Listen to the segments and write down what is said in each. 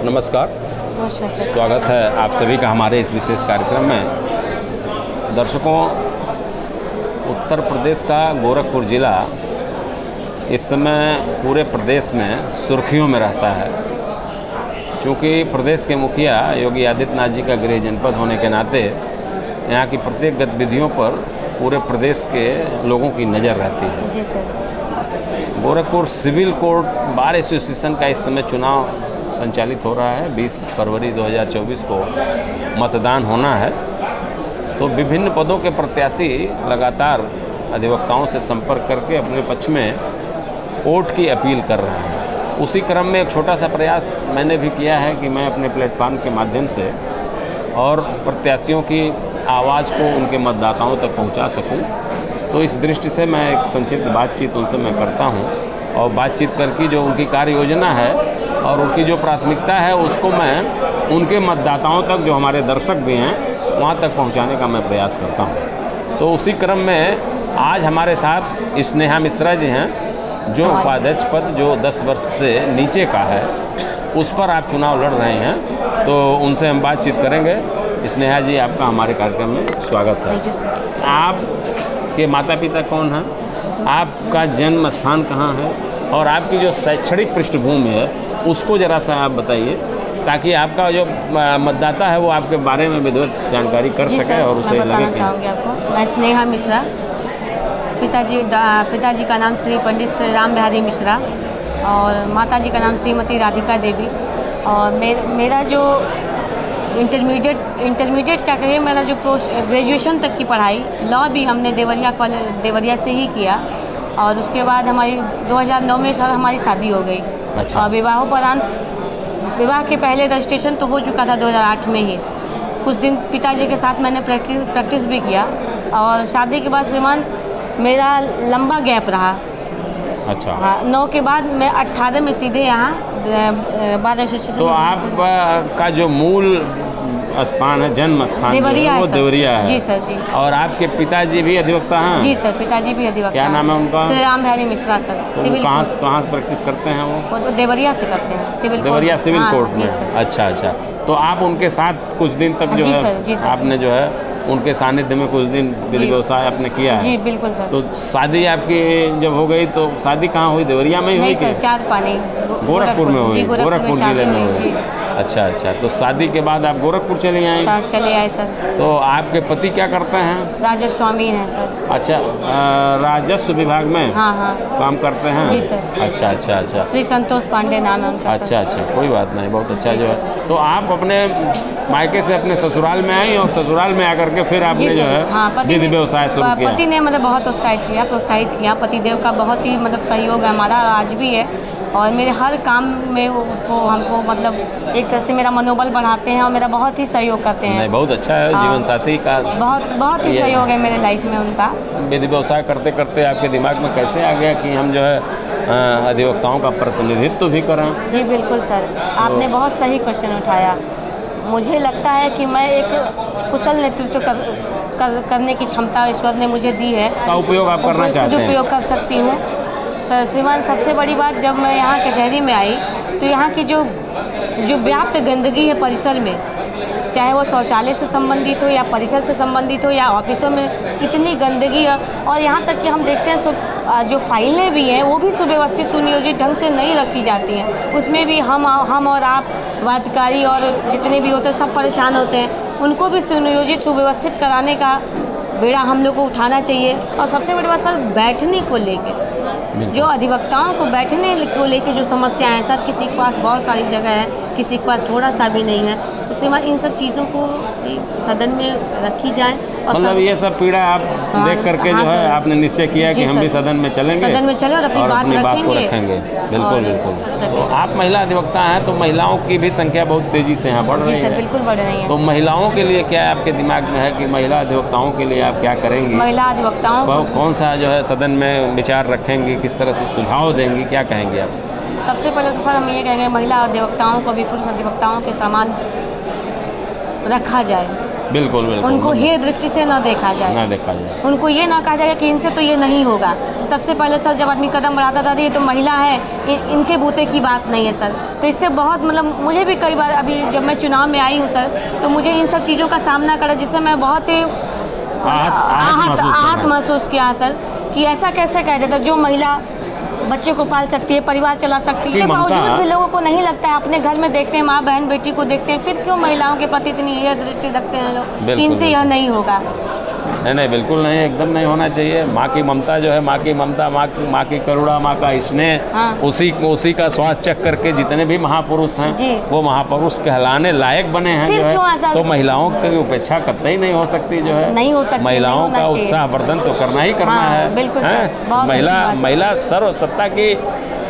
नमस्कार, स्वागत है आप सभी का हमारे इस विशेष कार्यक्रम में। दर्शकों, उत्तर प्रदेश का गोरखपुर ज़िला इस समय पूरे प्रदेश में सुर्खियों में रहता है, क्योंकि प्रदेश के मुखिया योगी आदित्यनाथ जी का गृह जनपद होने के नाते यहाँ की प्रत्येक गतिविधियों पर पूरे प्रदेश के लोगों की नज़र रहती है। जी sir. Gorakhpur civil court bar association का इस समय चुनाव संचालित हो रहा है। 20 फरवरी 2024 को मतदान होना है, तो विभिन्न पदों के प्रत्याशी लगातार अधिवक्ताओं से संपर्क करके अपने पक्ष में वोट की अपील कर रहे हैं। उसी क्रम में एक छोटा सा प्रयास मैंने भी किया है कि मैं अपने प्लेटफॉर्म के माध्यम से और प्रत्याशियों की आवाज़ को उनके मतदाताओं तक पहुंचा सकूं। तो इस दृष्टि से मैं एक संक्षिप्त बातचीत उनसे मैं करता हूं और बातचीत करके जो उनकी कार्य योजना है और उनकी जो प्राथमिकता है उसको मैं उनके मतदाताओं तक, जो हमारे दर्शक भी हैं, वहाँ तक पहुँचाने का मैं प्रयास करता हूँ। तो उसी क्रम में आज हमारे साथ स्नेहा मिश्रा जी हैं, जो उपाध्यक्ष पद जो 10 वर्ष से नीचे का है उस पर आप चुनाव लड़ रहे हैं, तो उनसे हम बातचीत करेंगे। स्नेहा जी, आपका हमारे कार्यक्रम में स्वागत है। आपके माता पिता कौन हैं, आपका जन्म स्थान कहाँ है और आपकी जो शैक्षणिक पृष्ठभूमि है उसको ज़रा सा आप बताइए, ताकि आपका जो मतदाता है वो आपके बारे में विधिवत जानकारी कर सके और उसे लगे कि आपको। मैं स्नेहा मिश्रा, पिताजी का नाम श्री पंडित श्री राम बिहारी मिश्रा और माताजी का नाम श्रीमती राधिका देवी। और मेरा जो इंटरमीडिएट क्या कहिए, मेरा जो ग्रेजुएशन तक की पढ़ाई लॉ भी हमने देवरिया से ही किया, और उसके बाद हमारी 2009 में सर हमारी शादी हो गई। अच्छा। और विवाह के पहले रजिस्ट्रेशन तो हो चुका था 2008 में ही। कुछ दिन पिताजी के साथ मैंने प्रैक्टिस भी किया, और शादी के बाद श्रीमान मेरा लंबा गैप रहा। अच्छा। हाँ, 9 के बाद मैं 18 में सीधे यहाँ बार एसोसिएशन। तो आपका जो मूल स्थान है, जन्म स्थान देवरिया है, वो देवरिया है। जी सर, जी। और आपके पिताजी भी अधिवक्ता हैं? जी सर, पिताजी भी अधिवक्ता। क्या नाम है उनका? श्री राम बिहारी मिश्रा सर। तो सिविल कहाँ से प्रैक्टिस करते हैं वो? तो देवरिया से करते हैं, सिविल देवरिया सिविल हाँ, कोर्ट में। अच्छा अच्छा। तो आप उनके साथ कुछ दिन तक जो है आपने जो है उनके सानिध्य में कुछ दिन विधि व्यवसाय आपने किया है? जी बिल्कुल सर। तो शादी आपकी जब हो गई तो शादी कहाँ हुई, देवरिया में ही हुई? नहीं सर, चार पानी गोरखपुर में हुई? गोरखपुर जिले में हुई। अच्छा अच्छा। तो शादी के बाद आप गोरखपुर चले आए? चले आए सर। तो आपके पति क्या करते हैं? राजस्व स्वामी हैं सर। अच्छा, राजस्व विभाग में हाँ काम करते हैं? जी सर। अच्छा अच्छा अच्छा। श्री संतोष पांडे नाम है उनका। अच्छा अच्छा, कोई बात नहीं, बहुत अच्छा जो है। तो आप अपने मायके से अपने ससुराल में आई और ससुराल में आकर के फिर आपने जो है विधि व्यवसाय शुरू किया? पति ने मतलब बहुत प्रोत्साहित किया। पतिदेव का बहुत ही मतलब सहयोग है हमारा, आज भी है। और मेरे हर काम में वो हमको मतलब एक तरह से मेरा मनोबल बढ़ाते हैं और मेरा बहुत ही सहयोग करते हैं। नहीं, बहुत अच्छा है। जीवन साथी का बहुत ही सहयोग है मेरे लाइफ में उनका। विधि व्यवसाय करते करते आपके दिमाग में कैसे आ गया कि हम जो है अधिवक्ताओं का प्रतिनिधित्व भी करें? जी बिल्कुल सर, आपने बहुत सही क्वेश्चन उठाया। मुझे लगता है कि मैं एक कुशल नेतृत्व करने की क्षमता ईश्वर ने मुझे दी है। का उपयोग आप करना चाहते हैं? उपयोग कर सकती हूँ सर। श्रीमान, सबसे बड़ी बात, जब मैं यहाँ कचहरी में आई तो यहाँ की जो व्याप्त गंदगी है परिसर में, चाहे वो शौचालय से संबंधित हो या परिसर से संबंधित हो या ऑफिसों में, इतनी गंदगी है। और यहाँ तक कि हम देखते हैं जो फाइलें भी हैं वो भी सुव्यवस्थित सुनियोजित ढंग से नहीं रखी जाती हैं। उसमें भी हम और आप वादकारी और जितने भी होते हैं सब परेशान होते हैं। उनको भी सुनियोजित सुव्यवस्थित कराने का बेड़ा हम लोग को उठाना चाहिए। और सबसे बड़ी बात सर, बैठने को लेके, जो अधिवक्ताओं को बैठने को लेके जो समस्याएं हैं सर, किसी के पास बहुत सारी जगह है, किसी के पास थोड़ा सा भी नहीं है। उसके बाद इन सब चीज़ों को सदन में रखी जाए। और मतलब ये सब पीड़ा आप देख करके जो है आपने निश्चय किया कि हम भी सदन में चलेंगे, सदन में चले और अपनी बात को रखेंगे। बिल्कुल बिल्कुल। तो आप महिला अधिवक्ता हैं, तो महिलाओं की भी संख्या बहुत तेजी से यहाँ बढ़ रही है। जी सर, बिल्कुल बढ़ रही है। तो महिलाओं के लिए क्या आपके दिमाग में है कि महिला अधिवक्ताओं के लिए आप क्या करेंगी? महिला अधिवक्ताओं को कौन सा जो है सदन में विचार रखेंगी, किस तरह से सुझाव देंगी, क्या कहेंगी आप? सबसे पहले तो सर हम ये कहेंगे महिला अधिवक्ताओं को भी पुरुष अधिवक्ताओं के समान रखा जाए। बिल्कुल बिल्कुल उनको हे दृष्टि से न देखा जाए, ना देखा जाए। उनको ये ना कहा जाएगा कि इनसे तो ये नहीं होगा। सबसे पहले सर जब आदमी कदम बढ़ाता था ये तो महिला है, इनके बूते की बात नहीं है सर। तो इससे बहुत मतलब मुझे भी कई बार अभी जब मैं चुनाव में आई हूँ सर, तो मुझे इन सब चीज़ों का सामना करा जिससे मैं बहुत ही आहत महसूस किया सर कि ऐसा कैसे कह देता जो महिला बच्चे को पाल सकती है, परिवार चला सकती है, इसके बावजूद भी लोगों को नहीं लगता है। अपने घर में देखते हैं, माँ बहन बेटी को देखते हैं, फिर क्यों महिलाओं के प्रति इतनी ये दृष्टि रखते हैं लोग कि इनसे यह नहीं होगा। नहीं, बिल्कुल नहीं, एकदम नहीं होना चाहिए। माँ की ममता जो है, माँ की ममता, माँ की करुणा, माँ का स्नेह, हाँ। उसी का स्वाद चख करके जितने भी महापुरुष हैं जी। वो महापुरुष कहलाने लायक बने हैं फिर जो क्यों है। ऐसा? तो महिलाओं की उपेक्षा कतई नहीं हो सकती जो है, नहीं हो सकती, महिलाओं नहीं होना का चाहिए। उत्साहवर्धन तो करना ही करना हाँ, है। बिल्कुल हैं? सर, बहुत अच्छी बात है। महिला सर्वसत्ता की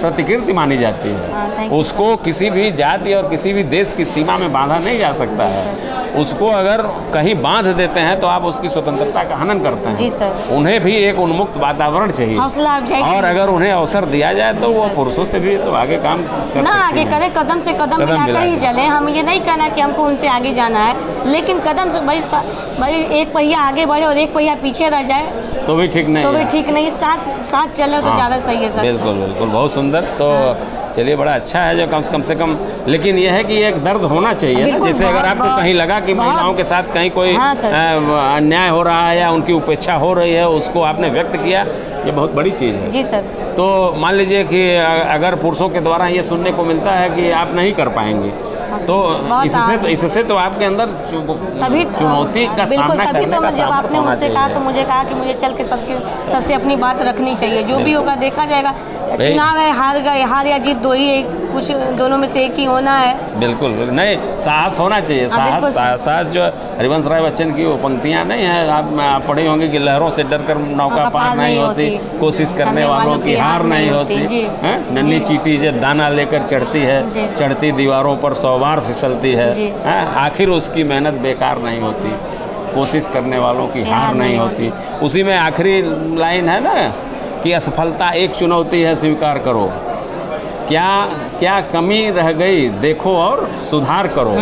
प्रतिकृति मानी जाती हाँ, है। thank you। उसको किसी भी जाति और किसी भी देश की सीमा में बांधा नहीं जा सकता है। उसको अगर कहीं बांध देते हैं तो आप उसकी स्वतंत्रता का हनन करते हैं। जी सर। उन्हें भी एक उन्मुक्त वातावरण चाहिए, हौसला अफजाई और अगर उन्हें अवसर दिया जाए तो वो पुरुषों से भी तो आगे काम कर ना सकती आगे हैं। करें, कदम से कदम कदम मिलाकर ही मिलाकर। चलें। हम ये नहीं कहना कि हमको उनसे आगे जाना है, लेकिन कदम से भाई एक पहिया आगे बढ़े और एक पहिया पीछे रह जाए तो भी ठीक नहीं तो भी है। ठीक नहीं, साथ चले तो हाँ, ज़्यादा सही है सर। बिल्कुल बिल्कुल, बहुत सुंदर। तो चलिए, बड़ा अच्छा है जो कम से कम, लेकिन यह है कि एक दर्द होना चाहिए ना। बिल्कुल, जैसे अगर बहुत- आपको बहुत- कहीं लगा कि बहुत- महिलाओं के साथ कहीं कोई हाँ, सर। अन्याय हो रहा है या उनकी उपेक्षा हो रही है, उसको आपने व्यक्त किया, ये बहुत बड़ी चीज़ है। जी सर। तो मान लीजिए कि अगर पुरुषों के द्वारा ये सुनने को मिलता है कि आप नहीं कर पाएंगे, तो इससे तो आपके अंदर तभी चुनौती का बिल्कुल, सामना तभी करने तो का जब सामर्थ्य आपने होना मुझसे कहा चाहिए। तो मुझे कहा कि मुझे चल के सबसे अपनी बात रखनी चाहिए। जो भी होगा देखा जाएगा। चुनाव है, हार या जीत दो ही, कुछ दोनों में से एक ही होना है। बिल्कुल नहीं, साहस होना चाहिए। साहस जो हरिवंश राय बच्चन की वो पंक्तियाँ नहीं है, आप पढ़े होंगे कि लहरों से डरकर नौका पार नहीं होती, कोशिश करने वालों की हार नहीं होती। नन्ही चींटी जब दाना लेकर चढ़ती है, चढ़ती दीवारों पर 100 बार फिसलती है, आखिर उसकी मेहनत बेकार नहीं होती, कोशिश करने वालों की हार नहीं होती। उसी में आखिरी लाइन है ना कि असफलता एक चुनौती है, स्वीकार करो, क्या कमी रह गई देखो और सुधार करो,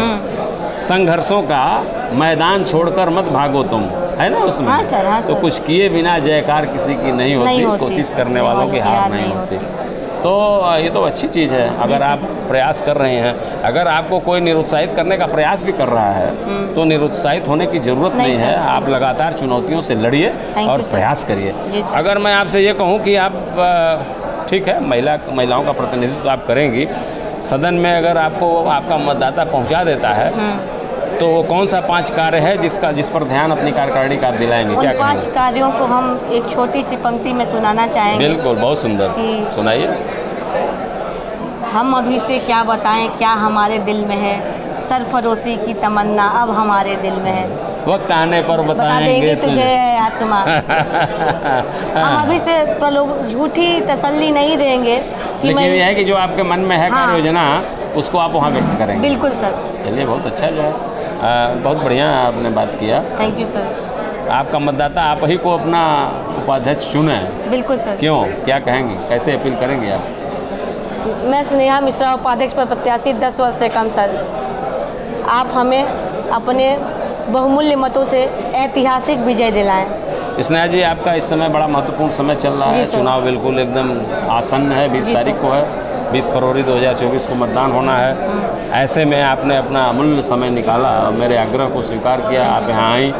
संघर्षों का मैदान छोड़कर मत भागो तुम, है ना उसमें। हाँ सर, हाँ तो सर। कुछ किए बिना जयकार किसी की नहीं होती, कोशिश करने वालों की हार नहीं होती। तो ये तो अच्छी चीज़ है। अगर आप प्रयास कर रहे हैं, अगर आपको कोई निरुत्साहित करने का प्रयास भी कर रहा है तो निरुत्साहित होने की ज़रूरत नहीं है। आप लगातार चुनौतियों से लड़िए और प्रयास करिए। अगर मैं आपसे ये कहूँ कि आप ठीक है, महिलाओं का प्रतिनिधित्व आप करेंगी, सदन में अगर आपका मतदाता पहुँचा देता है तो वो कौन सा 5 कार्य है जिस पर ध्यान अपनी कार्यकारिणी का आप दिलाएंगे? क्या कहेंगे? 5 कार्यों को हम एक छोटी सी पंक्ति में सुनाना चाहेंगे। बिल्कुल, बहुत सुंदर, सुनाइए। हम अभी से क्या बताएं क्या हमारे दिल में है, सरफरोशी की तमन्ना अब हमारे दिल में है, वक्त आने पर बता देंगे तुझे आसमां। हम अभी से झूठी तसल्ली नहीं देंगे कि लेकिन यह है कि जो आपके मन में है कार्य योजना, उसको आप वहाँ व्यक्त करेंगे। बिल्कुल सर। चलिए, बहुत अच्छा जो है, बहुत बढ़िया आपने बात किया। Thank you sir. आपका मतदाता आप ही को अपना उपाध्यक्ष चुने। बिल्कुल सर। क्यों, क्या कहेंगे, कैसे अपील करेंगे आप? मैं स्नेहा मिश्रा, उपाध्यक्ष पर प्रत्याशी 10 वर्ष से कम सर। आप हमें अपने बहुमूल्य मतों से ऐतिहासिक विजय दिलाएं। स्नेहा जी, आपका इस समय बड़ा महत्वपूर्ण समय चल रहा है। चुनाव बिल्कुल एकदम आसन्न है, 20 तारीख को है, 20 फरवरी 2024 को मतदान होना है। ऐसे में आपने अपना अमूल्य समय निकाला और मेरे आग्रह को स्वीकार किया, आप यहाँ आई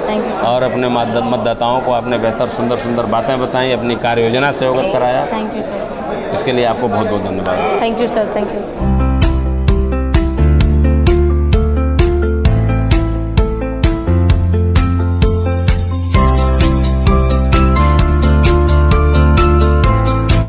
और अपने मतदाताओं को आपने बेहतर सुंदर बातें बताई, अपनी कार्य योजना से अवगत कराया। Thank you sir. इसके लिए आपको बहुत बहुत धन्यवाद। Thank you sir, thank you.